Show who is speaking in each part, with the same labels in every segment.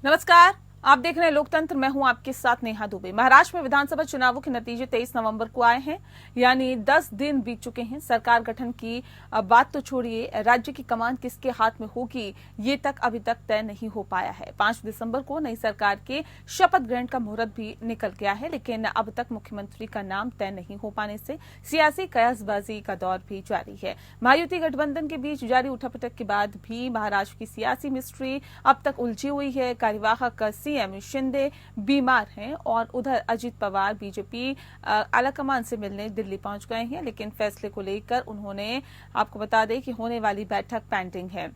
Speaker 1: नमस्कार, आप देख रहे हैं लोकतंत्र। मैं हूं आपके साथ नेहा दुबे। महाराष्ट्र में विधानसभा चुनावों के नतीजे 23 नवंबर को आए हैं, यानी 10 दिन बीत चुके हैं। सरकार गठन की बात तो छोड़िए, राज्य की कमान किसके हाथ में होगी ये तक अभी तक तय नहीं हो पाया है। 5 दिसंबर को नई सरकार के शपथ ग्रहण का मुहूर्त भी निकल गया है, लेकिन अब तक मुख्यमंत्री का नाम तय नहीं हो पाने से सियासी कयासबाजी का दौर भी जारी है। महायुति गठबंधन के बीच जारी उठापटक के बाद भी महाराष्ट्र की सियासी मिस्ट्री अब तक उलझी हुई है। कार्यवाहक सीएम शिंदे बीमार हैं और उधर अजित पवार बीजेपी आलाकमान से मिलने दिल्ली पहुंच गए हैं, लेकिन फैसले को लेकर उन्होंने आपको बता दें कि होने वाली बैठक पेंडिंग है।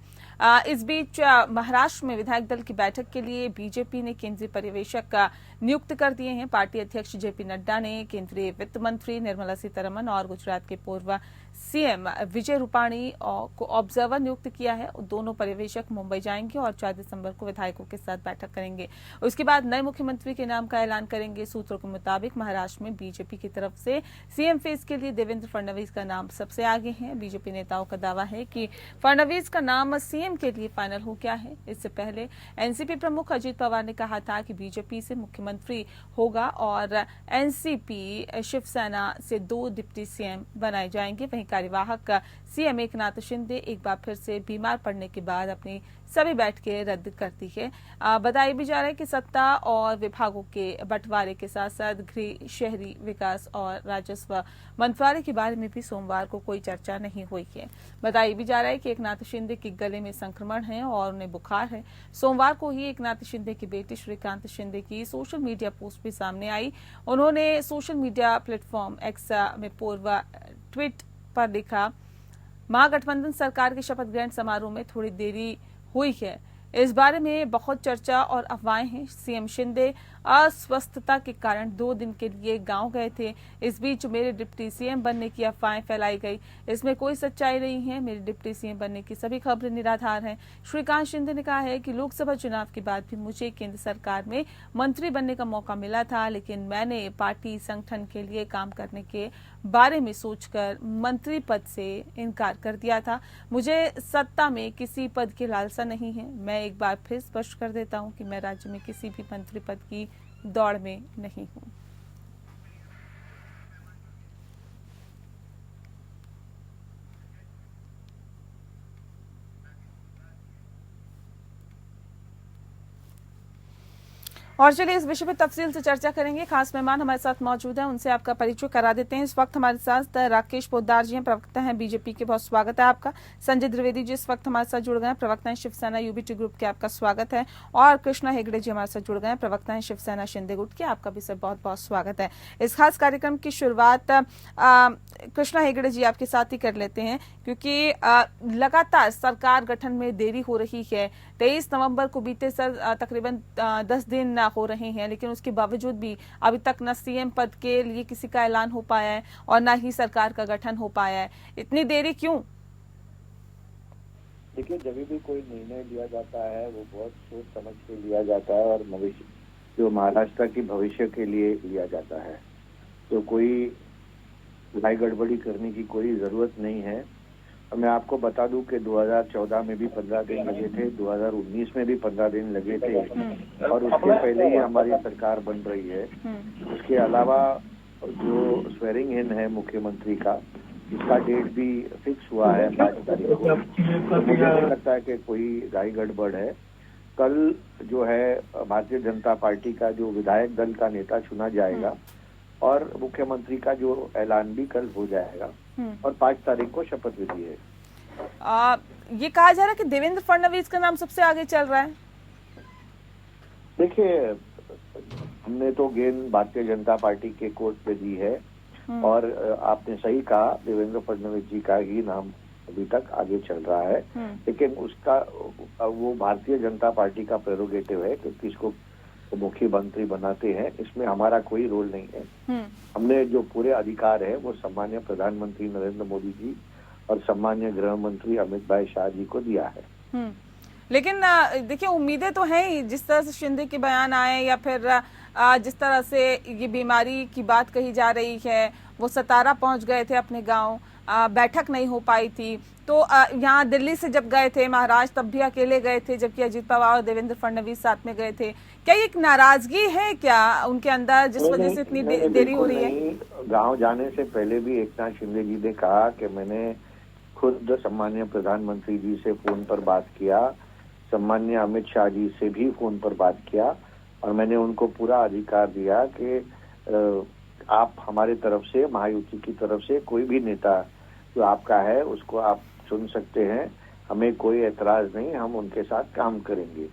Speaker 1: इस बीच महाराष्ट्र में विधायक दल की बैठक के लिए बीजेपी ने केंद्रीय पर्यवेक्षक नियुक्त कर दिए हैं। पार्टी अध्यक्ष जेपी नड्डा ने केंद्रीय वित्त मंत्री निर्मला सीतारमण और गुजरात के पूर्व सीएम विजय रूपाणी को ऑब्जर्वर नियुक्त किया है। दोनों पर्यवेक्षक मुंबई जाएंगे और 4 दिसंबर को विधायकों के साथ बैठक करेंगे। उसके बाद नए मुख्यमंत्री के नाम का ऐलान करेंगे। सूत्रों के मुताबिक महाराष्ट्र में बीजेपी की तरफ से सीएम फेस के लिए देवेंद्र फडणवीस का नाम सबसे आगे है। बीजेपी नेताओं का दावा है कि फडणवीस का नाम सीएम के लिए फाइनल हो गया है। इससे पहले एनसीपी प्रमुख अजित पवार ने कहा था कि बीजेपी से मुख्यमंत्री होगा और एनसीपी शिवसेना से 2 डिप्टी सीएम बनाए जाएंगे। वहीं कार्यवाहक सीएम एकनाथ शिंदे एक बार फिर से बीमार पड़ने के बाद अपनी सभी बैठकें रद्द कर दी है। बताया भी जा रहा है कि सत्ता और विभागों के बंटवारे के साथ साथ गृह, शहरी विकास और राजस्व मंत्रालय के बारे में भी सोमवार को कोई चर्चा नहीं हुई है। बताया भी जा रहा है कि एकनाथ शिंदे के गले में संक्रमण है और उन्हें बुखार है। सोमवार को ही एकनाथ शिंदे के बेटे श्रीकांत शिंदे की सोशल मीडिया पोस्ट भी सामने आई। उन्होंने सोशल मीडिया प्लेटफॉर्म एक्स में पूर्व ट्वीट पर लिखा, महागठबंधन सरकार के शपथ ग्रहण समारोह में थोड़ी देरी हुई है। इस बारे में बहुत चर्चा और अफवाहें हैं। सीएम शिंदे अस्वस्थता के कारण 2 दिन के लिए गांव गए थे। इस बीच मेरे डिप्टी सीएम बनने की अफवाहें फैलाई गई। इसमें कोई सच्चाई नहीं है। मेरे डिप्टी सीएम बनने की सभी खबरें निराधार हैं। श्रीकांत शिंदे ने कहा है कि लोकसभा चुनाव के बाद भी मुझे केंद्र सरकार में मंत्री बनने का मौका मिला था, लेकिन मैंने पार्टी संगठन के लिए काम करने के बारे में सोचकर मंत्री पद से इनकार कर दिया था। मुझे सत्ता में किसी पद की लालसा नहीं है। मैं एक बार फिर स्पष्ट कर देता हूं कि मैं राज्य में किसी भी मंत्री पद की दौड़ में नहीं हूं। और चलिए इस विषय पर तफसील से चर्चा करेंगे। खास मेहमान हमारे साथ मौजूद हैं, उनसे आपका परिचय करा देते हैं। इस वक्त हमारे साथ राकेश पोद्दार जी हैं, प्रवक्ता हैं बीजेपी के, बहुत स्वागत है आपका। संजय द्विवेदी जी इस वक्त हमारे साथ जुड़ गए हैं, प्रवक्ता हैं शिवसेना यूबीटी ग्रुप के, आपका स्वागत है। और कृष्णा हेगड़े जी हमारे साथ जुड़ गए हैं, प्रवक्ता हैं शिवसेना शिंदे गुट के, आपका भी सब बहुत बहुत स्वागत है। इस खास कार्यक्रम की शुरुआत कृष्णा हेगड़े जी आपके साथ ही कर लेते हैं, क्योंकि लगातार सरकार गठन में देरी हो रही है। 23 नवंबर को बीते तकरीबन 10 दिन हो रहे हैं, लेकिन उसके बावजूद भी अभी तक न सीएम पद के लिए किसी का ऐलान हो पाया है और न ही सरकार का गठन हो पाया है। इतनी देरी क्यों?
Speaker 2: देखिए, जब भी कोई निर्णय लिया जाता है वो बहुत सोच समझ के लिया जाता है और भविष्य जो महाराष्ट्र की भविष्य के लिए लिया जाता है, तो कोई लाई गड़बड़ी करने की कोई जरूरत नहीं है। और मैं आपको बता दूं कि 2014 में भी 15 दिन लगे थे, 2019 में भी 15 दिन लगे थे और उसके पहले ही हमारी सरकार बन रही है। उसके अलावा जो स्वेरिंग इन है मुख्यमंत्री का, इसका डेट भी फिक्स हुआ है 5 तारीख को। तो मुझे नहीं लगता है कि कोई गाय गड़बड़ है। कल जो है भारतीय जनता पार्टी का जो विधायक दल का नेता चुना जाएगा और मुख्यमंत्री का जो ऐलान भी कल हो जाएगा और 5 तारीख को शपथ विधि है।
Speaker 1: ये कहा जा रहा है कि देवेंद्र फडणवीस का नाम सबसे आगे चल रहा है।
Speaker 2: देखिए, हमने तो गेंद भारतीय जनता पार्टी के कोर्ट पे दी है और आपने सही कहा, देवेंद्र फडणवीस जी का ही नाम अभी तक आगे चल रहा है, लेकिन उसका वो भारतीय जनता पार्टी का प्रेरोगेटिव है कि किसको मुख्यमंत्री बनाते हैं, इसमें हमारा कोई रोल नहीं है। हमने जो पूरे अधिकार है वो सम्मान्य प्रधानमंत्री नरेंद्र मोदी जी और सम्मान्य गृह मंत्री अमित भाई शाह जी को दिया है।
Speaker 1: लेकिन देखिए, उम्मीदें तो हैं ही, जिस तरह से शिंदे के बयान आए या फिर जिस तरह से ये बीमारी की बात कही जा रही है, वो सतारा पहुंच गए थे अपने गांव, बैठक नहीं हो पाई थी। तो यहाँ दिल्ली से जब गए थे महाराष्ट्र तब भी अकेले गए थे, जबकि अजीत पवार और देवेंद्र फडणवीस साथ में गए थे। क्या एक नाराजगी है क्या उनके अंदर जिस वजह से इतनी देरी हो रही है?
Speaker 2: गांव जाने से पहले भी एकनाथ शिंदे जी ने कहा कि मैंने खुद सम्मान्य प्रधानमंत्री जी से फोन पर बात किया, सम्मान्य अमित शाह जी से भी फोन पर बात किया, और मैंने उनको पूरा अधिकार दिया कि आप हमारे तरफ से, महायुति की तरफ से कोई भी नेता जो आपका है उसको आप चुन सकते हैं, हमें कोई एतराज नहीं, हम उनके साथ काम करेंगे।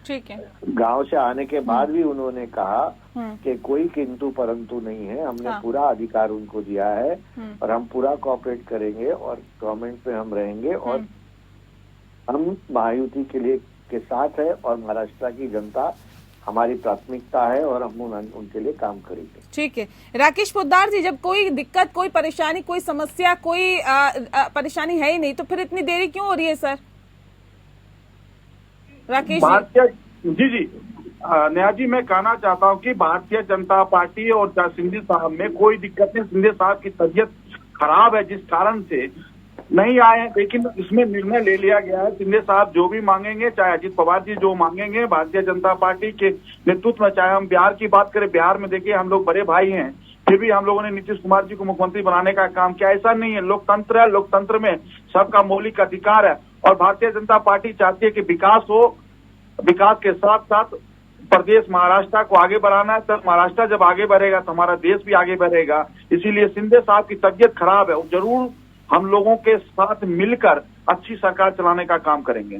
Speaker 1: ठीक है।
Speaker 2: गांव से आने के बाद भी उन्होंने कहा कि कोई किंतु परंतु नहीं है, हमने पूरा अधिकार उनको दिया है और हम पूरा कोऑपरेट करेंगे और गवर्नमेंट में हम रहेंगे और हम महायुति के लिए के साथ है और महाराष्ट्र की जनता हमारी प्राथमिकता है और हम उनके लिए काम करेंगे।
Speaker 1: ठीक है। राकेश पोद्दार जी, जब कोई दिक्कत, कोई परेशानी, कोई समस्या, कोई परेशानी है ही नहीं तो फिर इतनी देरी क्यों हो रही है सर? राकेश
Speaker 3: जी नेहा जी, मैं कहना चाहता हूं कि भारतीय जनता पार्टी और शिंदे साहब में कोई दिक्कत नहीं। शिंदे साहब की तबीयत खराब है जिस कारण से नहीं आए हैं, लेकिन इसमें निर्णय ले लिया गया है। शिंदे साहब जो भी मांगेंगे, चाहे अजीत पवार जी जो मांगेंगे, भारतीय जनता पार्टी के नेतृत्व में, चाहे हम बिहार की बात करें, बिहार में देखिए हम लोग बड़े भाई हैं, फिर भी हम लोगों ने नीतीश कुमार जी को मुख्यमंत्री बनाने का काम किया। ऐसा नहीं है, लोकतंत्र है, लोकतंत्र में सबका मौलिक अधिकार है और भारतीय जनता पार्टी चाहती है कि विकास हो, विकास के साथ साथ प्रदेश महाराष्ट्र को आगे बढ़ाना है। तब महाराष्ट्र जब आगे बढ़ेगा तो हमारा देश भी आगे बढ़ेगा। इसीलिए शिंदे साहब की तबीयत खराब है, जरूर हम लोगों के साथ मिलकर अच्छी सरकार चलाने का काम करेंगे।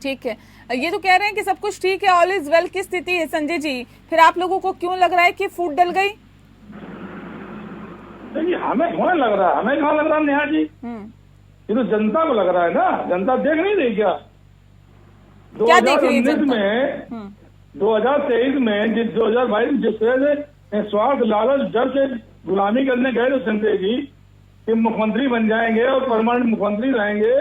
Speaker 1: ठीक है। ये तो कह रहे हैं कि सब कुछ ठीक है, ऑल इज वेल की स्थिति है संजय जी, फिर आप लोगों को क्यों लग रहा है कि फूट डल गई?
Speaker 3: नहीं, हमें थोड़ा लग रहा है, हमें कहाँ लग रहा है नेहा जी, ये तो जनता को लग रहा है ना। जनता देख नहीं रही क्या?
Speaker 1: क्या देख रही है जनता?
Speaker 3: 2023 में 2022 जिस तरह से स्वार्थ, लालच, डर से गुलामी करने गए तो संजय जी कि मुख्यमंत्री बन जाएंगे और परमानेंट मुख्यमंत्री रहेंगे,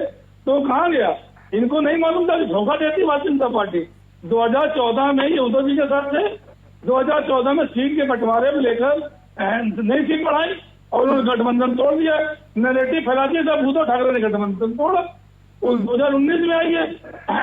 Speaker 3: तो कहाँ गया? इनको नहीं मालूम था कि धोखा देती भारतीय जनता पार्टी। 2014 में ये उद्धव जी के साथ थे, 2014 में सीट के बंटवारे में लेकर नई सीट बढ़ाई और उन्होंने गठबंधन तोड़ दिया। नैरेटिव फैलाती है तब उद्धव ठाकरे ने गठबंधन तोड़ा। 2019 में आई है,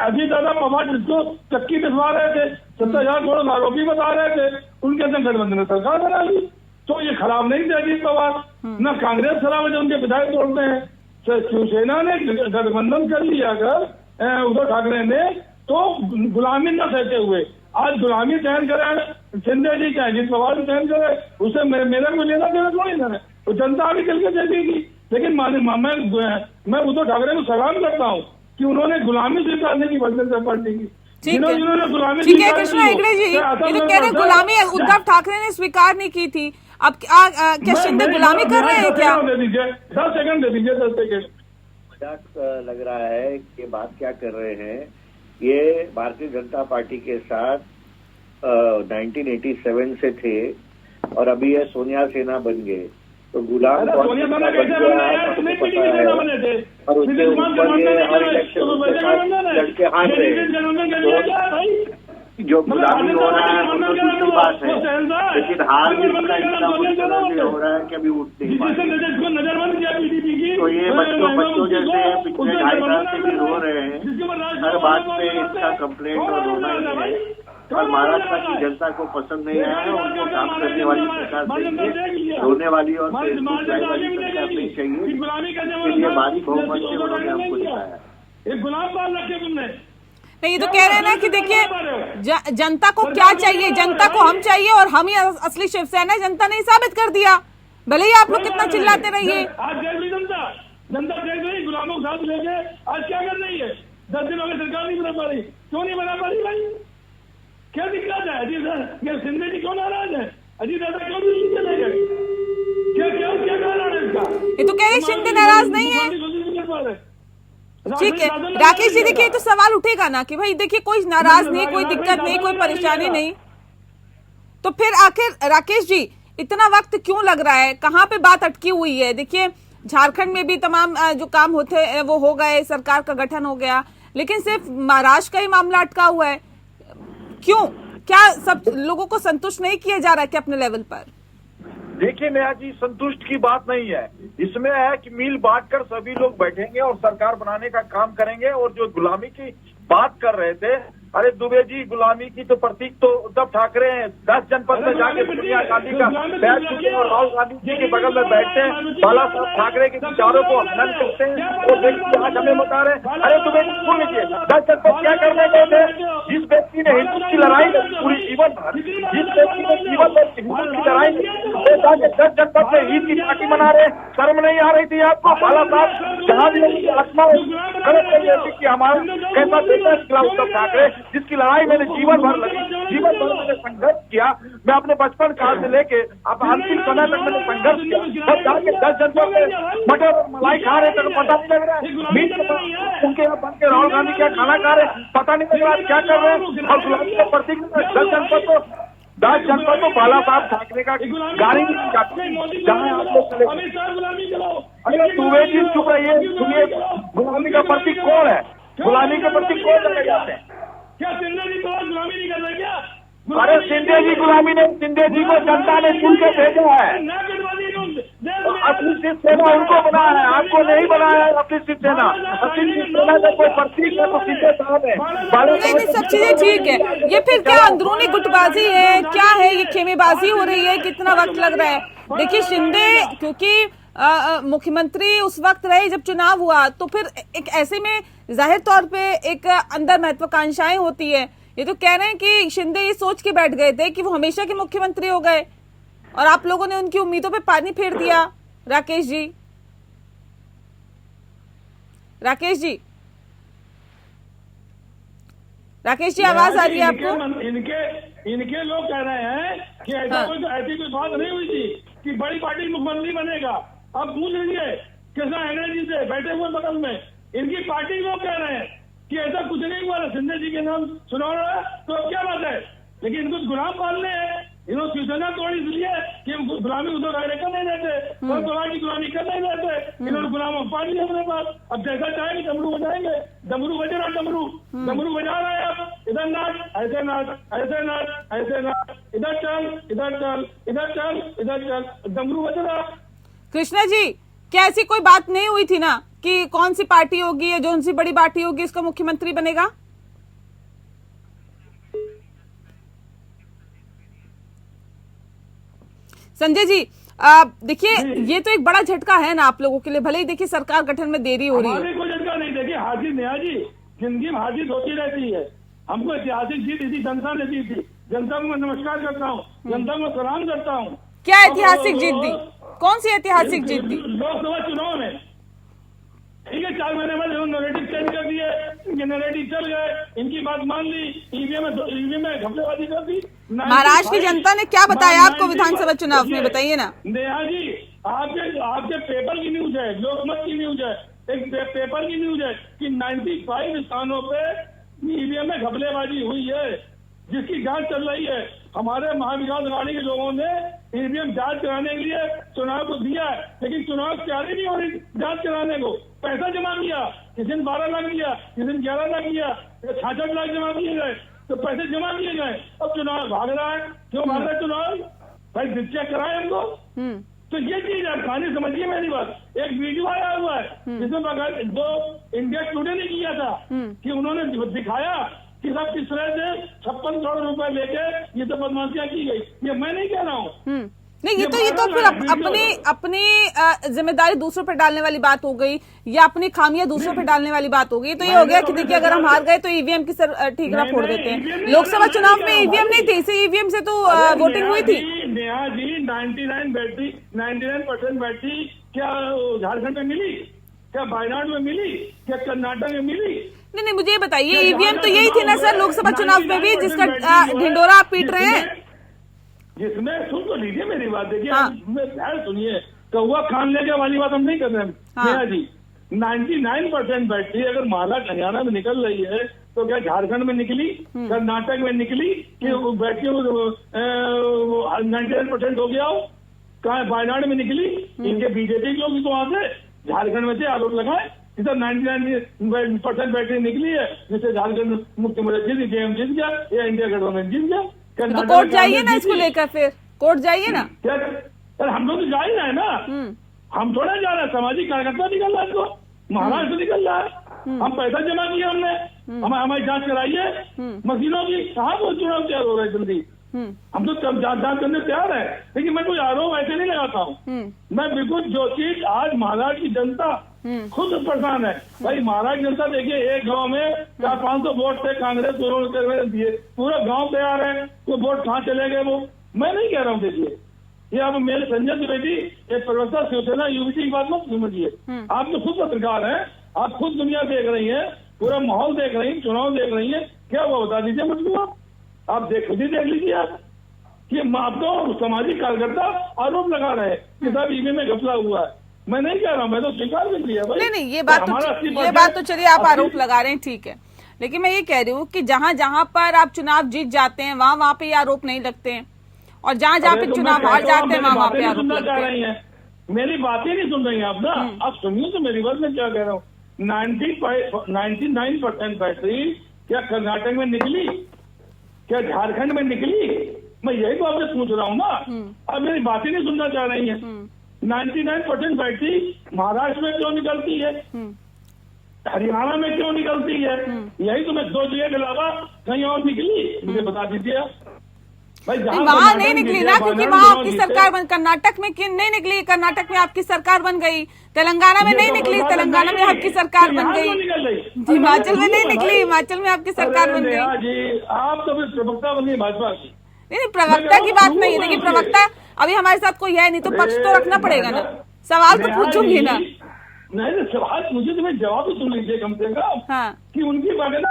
Speaker 3: अजीत दादा पवार जिसको चक्की पिसवा रहे थे, 70,000 करोड़ आरोपी बता रहे थे, उनके अंदर गठबंधन सरकार बना ली। तो ये खराब नहीं थे अजीत पवार, न कांग्रेस खराब है जो उनके विधायक तोड़ते हैं। शिवसेना ने गठबंधन कर लिया अगर उद्धव ठाकरे ने, तो गुलामी न सहते हुए आज गुलामी सहन करे शिंदे जी, चाहे अजीत पवार भी सहन करे, उससे मेरा कोई लेना देना थोड़ी ना है, तो जनता आगे चल के देखेगी। लेकिन मैं उद्धव ठाकरे को सलाम करता हूँ कि उन्होंने गुलामी स्वीकारने की भारतीय जनता पार्टी की।
Speaker 1: ठीक है कृष्णा हेगड़े जी, ये तो कह रहे गुलामी उद्धव ठाकरे ने स्वीकार नहीं की थी, अब क्या शिंदे गुलामी कर रहे हैं क्या?
Speaker 3: 10 सेकंड दे दीजिए, 10 सेकंड।
Speaker 2: मजाक लग रहा है कि बात क्या कर रहे हैं। ये भारतीय जनता पार्टी के साथ 1987 से थे और अभी ये सोनिया सेना बन गए, तो गुलाम
Speaker 3: सोनिया सेना कैसे बन गए यार? तुम्हें भी नहीं सेना बने थे
Speaker 2: और उसके ऊपर ये हर इलेक्शन लड़के हार रहे, जो गुलामी हो रहा है वो तो दूसरी बात है, लेकिन हार भी हो रहा है कि अभी उठ नहीं पा रहे। तो ये बच्चों जैसे पिछले 2.5 साल से भी रो रहे हैं, हर बात पे इसका कंप्लेंट और रोना ही है। और महाराष्ट्र की जनता को पसंद नहीं आया है, उनको काम करने वाली सरकार चाहिए, रोने वाली और फेसबुक लाइव वाली सरकार नहीं चाहिए। इसलिए भारी बहुमत से उन्होंने हमको दिखाया।
Speaker 1: नहीं, ये तो कह रहे हैं ना कि देखिए जनता को क्या चाहिए, जनता को हम चाहिए और हम ही असली शिवसेना। जनता ने साबित कर दिया, भले ही आप लोग कितना चिल्लाते रहिए।
Speaker 3: आज देख ली जनता देख रही, गुलामों के साथ लेके आज क्या कर रही है? 10 दिन हो गए सरकार नहीं बना पा रही, क्यों नहीं बना पा रही भाई? क्या दिक्कत है? अजीत शिंदे जी क्यों नाराज है? अजीत दादा क्यों दिल्ली चले गए? क्या कारण है इसका?
Speaker 1: ये तो कह रहे शिंदे नाराज नहीं है। ठीक है राकेश जी, देखिए तो सवाल उठेगा ना कि भाई देखिए कोई नाराज नहीं, कोई दिक्कत नहीं, कोई परेशानी नहीं, तो फिर आखिर राकेश जी इतना वक्त क्यों लग रहा है? कहाँ पे बात अटकी हुई है? देखिए झारखंड में भी तमाम जो काम होते हैं वो हो गए, सरकार का गठन हो गया, लेकिन सिर्फ महाराष्ट्र का ही मामला अटका हुआ है। क्यों? क्या सब लोगों को संतुष्ट नहीं किया जा रहा है क्या अपने लेवल पर?
Speaker 4: देखिए नेहा जी, संतुष्ट की बात नहीं है, इसमें है कि मिल बांटकर सभी लोग बैठेंगे और सरकार बनाने का काम करेंगे। और जो गुलामी की बात कर रहे थे, अरे दुबे जी, गुलामी की तो प्रतीक तो उद्धव ठाकरे हैं। 10 जनपद में जाके सोनिया गांधी का पैर छूते और राहुल गांधी जी के बगल में बैठते हैं, बाला साहब ठाकरे के विचारों को हनन करते हैं और देखिए आज हमें बता रहे हैं। अरे दुबे जी सुन लीजिए, 10 जनपद क्या करने गए थे? जिस व्यक्ति ने हिंदू की लड़ाई में पूरी जीवन भर, जिस व्यक्ति ने जीवन भर हिंदू की लड़ाई में 10 जनपद में ईद की पार्टी मना रहे, शर्म नहीं आ रही थी आपको? बाला साहब जहां भी आत्मा गलत नहीं रहती कि हमारा कैसा बेटा निकला उद्धव ठाकरे, जिसकी लड़ाई मैंने जीवन भर लड़ी, जीवन भर मैंने संघर्ष किया। मैं अपने बचपन काल से लेके अब अंतिम समय तक मैंने संघर्ष किया। बस जाके 10 जनपद में मटर और मलाई खा रहे थे तो पता नहीं लग रहा है, मीट उनके यहाँ बन के राहुल गांधी क्या खाना खा रहे, पता नहीं लग रहा क्या कर रहे हैं। और गुलामी के प्रतीक 10 जनपद तो बाला साहब ठाकरे का गाड़ी नहीं जाती जहाँ आप लोग चले। अरे दुबे जी चुप रहिए, सुनिए, गुलामी का प्रतीक कौन है? गुलामी के प्रतीक कौन चले जाते हैं?
Speaker 3: क्या सिंधे जी तो गुलामी नहीं कर रहे क्या?
Speaker 4: अरे सिंधे जी गुलामी नहीं, सिंधे जी को जनता ने चुन के भेजा है। अपनी शिवसेना उनको बनाया है, आपको नहीं बनाया है अपनी शिवसेना। अपनी शिवसेना का कोई प्रतीक है तो सीधे साहब है।
Speaker 1: नहीं, सब चीजें ठीक है, ये फिर क्या अंदरूनी गुटबाजी है, क्या है ये? खेमेबाजी हो रही है? कितना वक्त लग रहा है? देखिए शिंदे क्योंकि मुख्यमंत्री उस वक्त रहे जब चुनाव हुआ, तो फिर एक ऐसे में जाहिर तौर पे एक अंदर महत्वाकांक्षाएं होती है। ये तो कह रहे हैं कि शिंदे ये सोच के बैठ गए थे कि वो हमेशा के मुख्यमंत्री हो गए और आप लोगों ने उनकी उम्मीदों पे पानी फेर दिया। राकेश जी, राकेश जी, राकेश जी, आवाज आ रही है आपको?
Speaker 3: इनके लोग कह रहे हैं कि ऐसा ऐसी कोई बात नहीं हुई थी कि बड़ी पार्टी मुख्यमंत्री बनेगा। अब पूछ लीजिए कृष्णा हेगड़े जी से, बैठे हुए बगल में, इनकी पार्टी लोग कह रहे हैं कि ऐसा कुछ नहीं हुआ। सिंधे जी के नाम सुना रहा है तो अब क्या बात है? लेकिन इनको गुलाम पालने हैं, इन्होंने शिवसेना तोड़ी इसलिए कि गुलामी उद्धव ठाकरे कर नहीं देते, की गुलामी कर नहीं देते, इन्होंने गुलाम पा लिया अपने पास। अब जैसा चाहेंगे डमरू बजाएंगे, डमरू बजे रहा, डमरू बजा रहे हैं। अब इधर नाच, ऐसे नाच, ऐसे नाच, ऐसे नाच, इधर चल, इधर चल, इधर चल, इधर चल, डमरू बज रहा।
Speaker 1: कृष्णा जी, क्या ऐसी कोई बात नहीं हुई थी ना कि कौन सी पार्टी होगी या जो सी बड़ी पार्टी होगी इसका मुख्यमंत्री बनेगा? संजय जी, देखिए ये तो एक बड़ा झटका है ना आप लोगों के लिए, भले ही देखिए सरकार गठन में देरी हो रही है।
Speaker 3: कोई झटका नहीं, देखिए हाजिर नेहा जी, जिंदगी में हाजिर होती रहती है। हमको ऐतिहासिक जीत इसी जनता ने दी थी। जनता को मैं नमस्कार करता हूँ, जनता को सलाम करता हूँ।
Speaker 1: क्या ऐतिहासिक जीत दी? कौन सी ऐतिहासिक जीत दी?
Speaker 3: लोकसभा चुनाव में, ठीक है, 4 महीने बाद नैरेटिव चेंज कर दिए, इनके नैरेटिव चल गए, इनकी बात मान ली, ईवीएम में घपलेबाजी कर दी।
Speaker 1: महाराष्ट्र की जनता ने क्या बताया आपको विधानसभा चुनाव में, बताइए ना।
Speaker 3: नेहा जी, आपके पेपर की न्यूज है, लोकमत की न्यूज है, एक पेपर की न्यूज है कि 95 स्थानों पे ईवीएम में घपलेबाजी हुई है, जिसकी जांच चल रही है। हमारे महाविकास अघाड़ी के लोगों ने ईवीएम जांच कराने के लिए चुनाव को दिया है, लेकिन चुनाव तैयारी नहीं हो रही जांच कराने को। पैसा जमा किया, किसी ने 12 लाख दिया, किसी ने 11 लाख दिया, 66 लाख जमा किए गए, तो पैसे जमा किए गए। अब चुनाव भाग रहा है, क्यों भाग रहा है चुनाव? भाई चेक कराए हमको। तो ये चीज आप कहानी समझिए मेरी बात। एक वीडियो आया हुआ है जिसमें जो इंडिया टुडे ने किया था कि उन्होंने दिखाया कि सब किस तरह से 56 करोड़ रुपए लेके ये तो बदमाशियां की गई। ये मैं नहीं कह रहा हूँ।
Speaker 1: नहीं, ये तो फिर अपनी जिम्मेदारी दूसरों पर डालने वाली बात हो गई, या अपनी खामियां दूसरों पर डालने वाली बात हो गई। तो ये हो गया कि देखिए अगर हम हार गए तो ईवीएम की सर ठीकरा फोड़ देते हैं। लोकसभा चुनाव में ईवीएम नहीं थी, इसे ईवीएम से तो वोटिंग हुई थी।
Speaker 3: नेहा जी, 99% बैटरी क्या झारखंड में मिली, क्या वायनाड में मिली, क्या कर्नाटक में मिली?
Speaker 1: नहीं, मुझे ये बताइए, ईवीएम तो यही थी ना सर लोकसभा चुनाव में भी जिसका ढिंडोरा आप पीट रहे हैं।
Speaker 3: जिसमें सुन तो लीजिए मेरी बात, देखिए ध्यान सुनिए, कौवा खान लेके वाली बात हम नहीं कर रहे हैं। नेहा जी, 99% बैटरी अगर महाराष्ट्र हरियाणा में निकल रही है तो क्या झारखंड में निकली, कर्नाटक में निकली कि बैटरी 99% हो गया हो? कहा वायनाड में निकली? इनके बीजेपी के लोग तो वहां से झारखंड में से आरोप लगाए इधर 99% बैटरी निकली है, जिससे झारखंड मुख्यमंत्री जीत गया या इंडिया गठबंधन जीत गया।
Speaker 1: तो कोर्ट जाइए ना इसको लेकर, फिर कोर्ट जाइए ना।
Speaker 3: क्या अरे हम लोग तो जा ही रहे हैं ना, हम थोड़ा जा रहे हैं, सामाजिक कार्यकर्ता निकल रहा है, तो महाराष्ट्र निकल रहा है, हम पैसा जमा किया हमने, हमारी जांच कराई है मशीनों की, कहाँ वो चुनाव तैयार हो रहा है जल्दी, हम तो जांच करने तैयार है, लेकिन मैं कोई आरोप ऐसे नहीं लगाता हूँ। मैं बिल्कुल जो चीज आज महाराष्ट्र की जनता खुद परेशान है भाई, महाराष्ट्र जनता देखिए, एक गांव में 400-500 वोट थे कांग्रेस दिए, पूरा गांव तैयार है, वो वोट कहाँ चले गए वो मैं नहीं कह रहा हूँ। देखिए ये अब मेरे संजय द्विवेदी एक प्रवक्ता शिवसेना यूपीटी की बात मत समझिए, आप तो खुद पत्रकार हैं, आप खुद दुनिया देख रही हैं, पूरा माहौल देख रही हैं, चुनाव देख रही हैं, क्या हुआ बता दीजिए मुझको, आप देख लीजिए आप कि आप तो सामाजिक कार्यकर्ता आरोप लगा रहे हैं कि साहब ईवीएम में घपला हुआ है। मैं नहीं कह रहा हूँ, मैं तो स्वीकार भी किया भाई।
Speaker 1: नहीं, ये बात तो चलिए आप आरोप लगा रहे हैं, ठीक है, लेकिन मैं ये कह रही हूँ कि जहाँ जहाँ पर आप चुनाव जीत जाते हैं वहाँ पे ये आरोप नहीं लगते हैं, और जहाँ जहाँ पे चुनाव हार जाते हैं वहाँ पे आरोप लगते हैं।
Speaker 3: मेरी बातें नहीं सुन रही हैं आप ना, आप सुनिए तो मेरी बात, मैं क्या कह रहा हूँ। 99% बैटरी क्या कर्नाटक में निकली, क्या झारखंड में निकली, मैं यही तो आपसे पूछ रहा हूँ ना, अब मेरी बातें नहीं सुनना चाह रही है। 99% बैटरी महाराष्ट्र में क्यों निकलती है, हरियाणा में क्यों निकलती है, यही तो मैं 2 जगह के अलावा कहीं और निकली, मुझे बता दीजिए आप।
Speaker 1: वहाँ नहीं निकली ना, क्योंकि वहाँ आपकी सरकार कर्नाटक में नहीं निकली, कर्नाटक में आपकी सरकार बन गई, तेलंगाना में नहीं निकली, तेलंगाना में आपकी सरकार बन गई, हिमाचल में नहीं निकली, हिमाचल में आपकी सरकार बन गई।
Speaker 3: आप तो प्रवक्ता बन गई भाजपा की।
Speaker 1: नहीं, प्रवक्ता की बात नहीं है, देखिए प्रवक्ता अभी हमारे साथ कोई है नहीं, तो पक्ष तो रखना पड़ेगा ना, सवाल तो पूछूंगी ना।
Speaker 3: नहीं सवाल मुझे तो मैं जवाब तो सुन लीजिए कम से कम, कि उनकी बाकायदा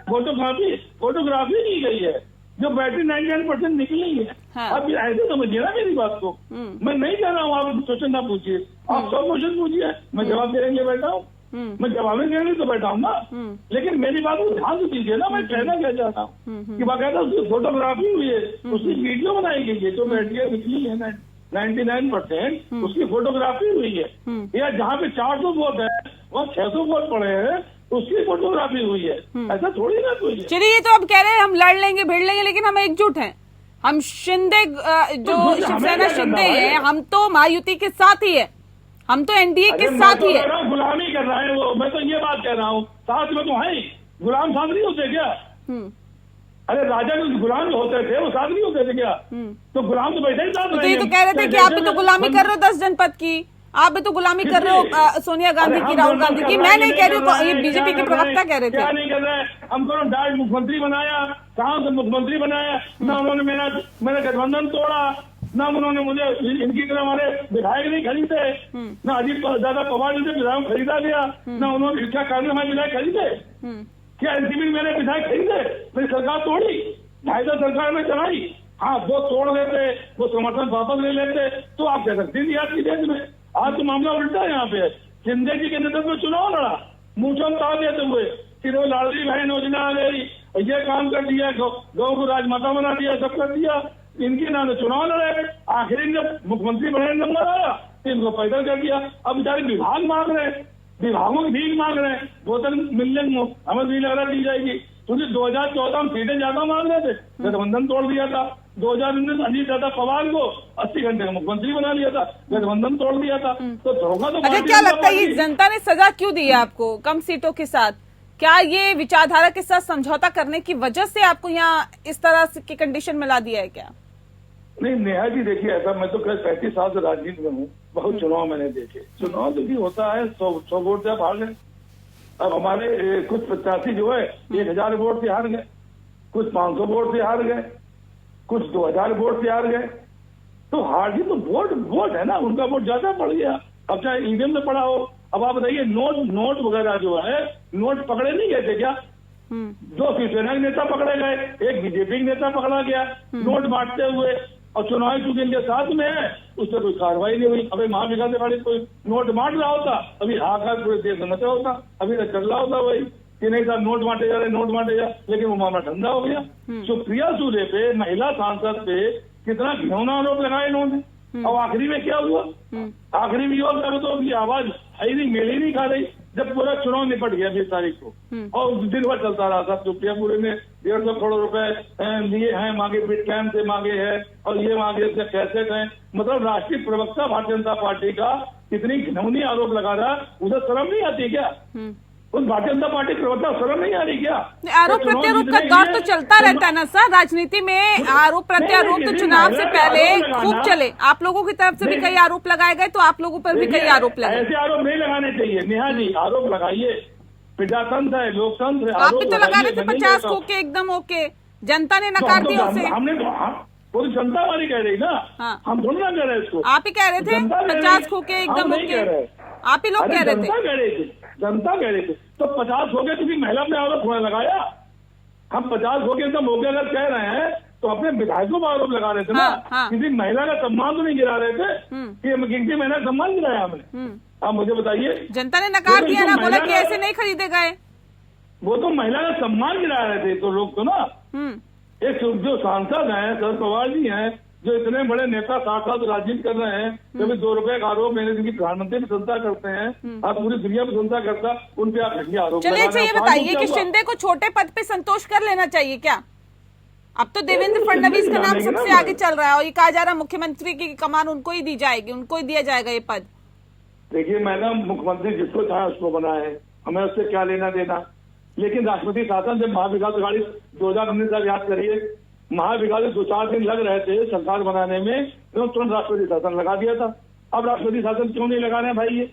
Speaker 3: फोटोग्राफी की गई है, जो बैटरी 99% निकली है। अब ऐसे समझिए ना मेरी बात को, मैं नहीं कह रहा हूँ आप क्वेश्चन ना पूछिए, आप सब क्वेश्चन पूछिए, मैं जवाब देने के लिए बैठा हूँ, मैं जवाब देने के लिए तो बैठा हूँ ना, लेकिन मेरी बात को ध्यान से दीजिए ना, मैं कहना क्या चाहता हूँ कि बाकायदा उसकी फोटोग्राफी हुई है, उसकी वीडियो बनाई गई है, जो बैटरी निकली है 99% उसकी फोटोग्राफी हुई है, या जहाँ पे 400 वोट है वहाँ 600 वोट पड़े हैं, उसकी फोटोग्राफी हुई है, ऐसा थोड़ी ना कोई।
Speaker 1: चलिए ये तो अब कह रहे हैं हम लड़ लेंगे भिड़ लेंगे, लेकिन हम एकजुट हैं, हम शिंदे जो शिवसेना शिंदे हैं, हम तो महायुति के साथ ही है, हम तो एनडीए के साथ ही है।
Speaker 3: गुलामी कर रहा है वो, मैं तो ये बात कह रहा हूँ, साथ में तो है ही, गुलाम साथ नहीं होते क्या? अरे राजा जो गुलाम होते थे वो साथ नहीं होते थे क्या? तो गुलाम तो बैठे ही साथ रहे।
Speaker 1: तो ये तो कह रहे थे कि आप भी तो गुलामी कर रहे हो 10 जनपद की, आप भी तो गुलामी कर रहे हो सोनिया गांधी की, राहुल गांधी की, मैं नहीं कह रही हूँ, ये बीजेपी के प्रवक्ता कह रहे थे।
Speaker 3: क्या नहीं कर रहे, हमको डायरेक्ट मुख्यमंत्री बनाया, कहाँ से मुख्यमंत्री बनाया, ना उन्होंने मेरा गठबंधन तोड़ा, ना उन्होंने मुझे इनकी तरह हमारे विधायक नहीं खरीदे, ना अजीत दादा पवार जी से विधायक खरीदा गया, ना उन्होंने इच्छा कानून हमारे विधायक खरीदे, क्या एनसीपी मेरे विधायक खरीदे, मेरी सरकार तोड़ी, 2.5 सरकार में चलाई, हाँ वो तोड़ देते, वो समर्थन वापस ले लेते, तो आप कह सकते हैं आज की डेट में। आज तो मामला उल्टा है, यहाँ पे शिंदे जी के नेतृत्व में चुनाव लड़ा, मूंछों ताव देते हुए, फिर वो लाडली बहन योजना आ गई, ये काम कर दिया, गौ को राजमाता बना दिया, सब कर दिया, इनके नाम चुनाव लड़े, आखिरी जब मुख्यमंत्री बनने नंबर आया तो इनको पैदल कर दिया। अब बेचारे विभाग मांग रहे हैं, विभागों की भीख मांग रहे हैं, बोतल मिलने हमें भी लग रहा दी जाएगी, क्योंकि 2014 में सीटें ज्यादा मांग रहे थे, गठबंधन तोड़ दिया था, 2019 अजीत दादा पवार को 80 घंटे का मुख्यमंत्री बना लिया था, गठबंधन तोड़ दिया था, तो धोखा तो।
Speaker 1: अच्छा क्या लगता है ये जनता ने सजा क्यों दी है आपको कम सीटों के साथ? क्या ये विचारधारा के साथ समझौता करने की वजह से आपको यहाँ इस तरह की कंडीशन में ला दिया है क्या?
Speaker 3: नहीं नेहा जी देखिए, ऐसा मैं तो 35 साल से राजनीति में हूँ, बहुत चुनाव मैंने देखे, चुनाव देखिए होता है 100 वोट से आप हार गए। अब हमारे कुछ प्रत्याशी जो है 1000 वोट से हार गए, कुछ 500 वोट से हार गए, कुछ 2000 वोट से हार गए, तो हार जी तो वोट है ना, उनका वोट ज्यादा पड़ गया। अब चाहे ईवीएम में पड़ा हो, अब आप बताइए नोट वगैरह जो है, नोट पकड़े नहीं गए थे क्या? 2 शिवसेना के नेता पकड़े गए, 1 बीजेपी के नेता पकड़ा गया नोट बांटते हुए, और चुनावी चूंकि इनके साथ में है उससे कोई कार्रवाई नहीं हुई। अभी महाविकास अघाड़ी कोई नोट बांट रहा होता, अभी हाहाकार पूरे देश में मचा होता, अभी तक चल रहा होता वही कि नहीं साहब नोट बांटे जा रहे, नोट बांटे जा, लेकिन वो मामला ठंडा हो गया। सुप्रिया सूले पे, महिला सांसद पे कितना घिनौना आरोप लगाए इन्होंने, और आखिरी में क्या हुआ? आखिरी में युवा तो आवाज आई नहीं, मेल ही नहीं खा रही, जब पूरा चुनाव निपट गया 20 तारीख को और दिन भर चलता रहा था, सुप्रियापुरी ने 150 करोड़ रुपए दिए हैं, मांगे बिटकॉइन से मांगे हैं और ये मांगे से कैसे हैं। मतलब राष्ट्रीय प्रवक्ता भारतीय जनता पार्टी का इतनी घिनौनी आरोप लगा रहा, उधर शर्म नहीं आती क्या? उस भारतीय जनता पार्टी प्रवक्ता शर्म नहीं आ रही क्या?
Speaker 1: आरोप प्रत्यारोप का दौर तो चलता रहता है ना सर, राजनीति में आरोप प्रत्यारोप तो चुनाव से पहले खूब चले। आप लोगों की तरफ से भी कई आरोप लगाए गए, तो आप लोगों पर भी कई आरोप लगे।
Speaker 3: ऐसे आरोप नहीं लगाने चाहिए नेहा जी, आरोप लगाइए, प्रजातंत्र है, लोकतंत्र है।
Speaker 1: आप भी तो लगा रहे थे 50 खोके एकदम ओके, जनता ने नकार दिया उसे।
Speaker 3: हमने पूरी जनता वाली कह रही ना, हम थोड़ी ना कह रहे इसको।
Speaker 1: आप ही कह रहे थे 50 खोके एकदम ओके, आप ही लोग कह रहे थे।
Speaker 3: जनता कह रही थी तो 50 हो गए, किसी महिला ने आरोप थोड़ा लगाया। हम 50 हो गए एकदम हो गए अगर कह रहे हैं तो अपने विधायकों पर आरोप लगा रहे थे ना। किसी महिला का सम्मान तो नहीं गिरा रहे थे कि किसी महिला का सम्मान गिराया हमने? आप मुझे बताइए।
Speaker 1: जनता ने नकार दिया ना, बोला कि ऐसे नहीं खरीदे गए।
Speaker 3: वो तो महिला का सम्मान गिरा रहे थे तो लोग तो ना। एक जो सांसद हैं शरद पवार जी हैं, जो इतने बड़े नेता साथ राजनीति कर रहे हैं, कभी 2 रुपए का आरोप मैंने जिनकी प्रधानमंत्री प्रशंसा करते हैं, आप पूरी दुनिया प्रशंसा करता, उन पे आप घटिया आरोप।
Speaker 1: चलिए अच्छा ये बताइए कि शिंदे को छोटे पद पे संतोष कर लेना चाहिए क्या? अब तो देवेंद्र फडणवीस का नाम सबसे आगे चल रहा है और ये कहा जा रहा है मुख्यमंत्री की कमान उनको ही दी जाएगी, उनको ही दिया जाएगा ये पद।
Speaker 3: देखिए मैडम, मुख्यमंत्री जिसको चाहे उसको बनाए, हमें उससे क्या लेना देना। लेकिन राष्ट्रपति शासन जब महाविकास अघाड़ी 2019 तक याद करिए, महाविकास 2-4 दिन लग रहे थे सरकार बनाने में, तो तुरंत राष्ट्रपति शासन लगा दिया था। अब राष्ट्रपति शासन क्यों नहीं लगा रहे हैं भाई? ये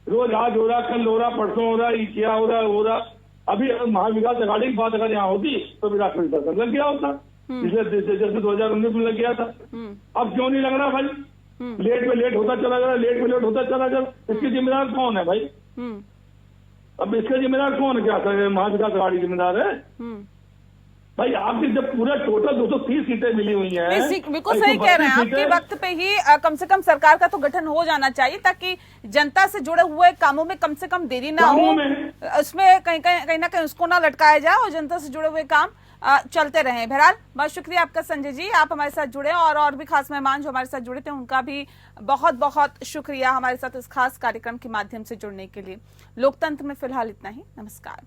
Speaker 3: रोज आज हो रहा, कल हो रहा, परसों हो रहा, क्या हो रहा। अभी महाविकास अघाड़ी की बात अगर यहाँ होती तो भी राष्ट्रपति शासन लग गया होता, जैसे 2019 में लग गया था। अब क्यों नहीं लग रहा भाई? लेट में लेट होता चला जा रहा, इसकी जिम्मेदार कौन है भाई? अब इसका जिम्मेदार कौन है? क्या महाविकास अघाड़ी जिम्मेदार है भाई? आपकी जब पूरा टोटल 230 सीटें मिली हुई हैं,
Speaker 1: बिल्कुल सही कह रहे हैं, आपके वक्त पे ही कम से कम सरकार का तो गठन हो जाना चाहिए ताकि जनता से जुड़े हुए कामों में कम से कम देरी ना हो, उसमें कहीं ना कहीं उसको ना लटकाया जाए और जनता से जुड़े हुए काम चलते रहे। बहरहाल बहुत शुक्रिया आपका संजय जी, आप हमारे साथ जुड़े और भी खास मेहमान जो हमारे साथ जुड़े थे उनका भी बहुत बहुत शुक्रिया हमारे साथ इस खास कार्यक्रम के माध्यम से जुड़ने के लिए। लोकतंत्र में फिलहाल इतना ही, नमस्कार।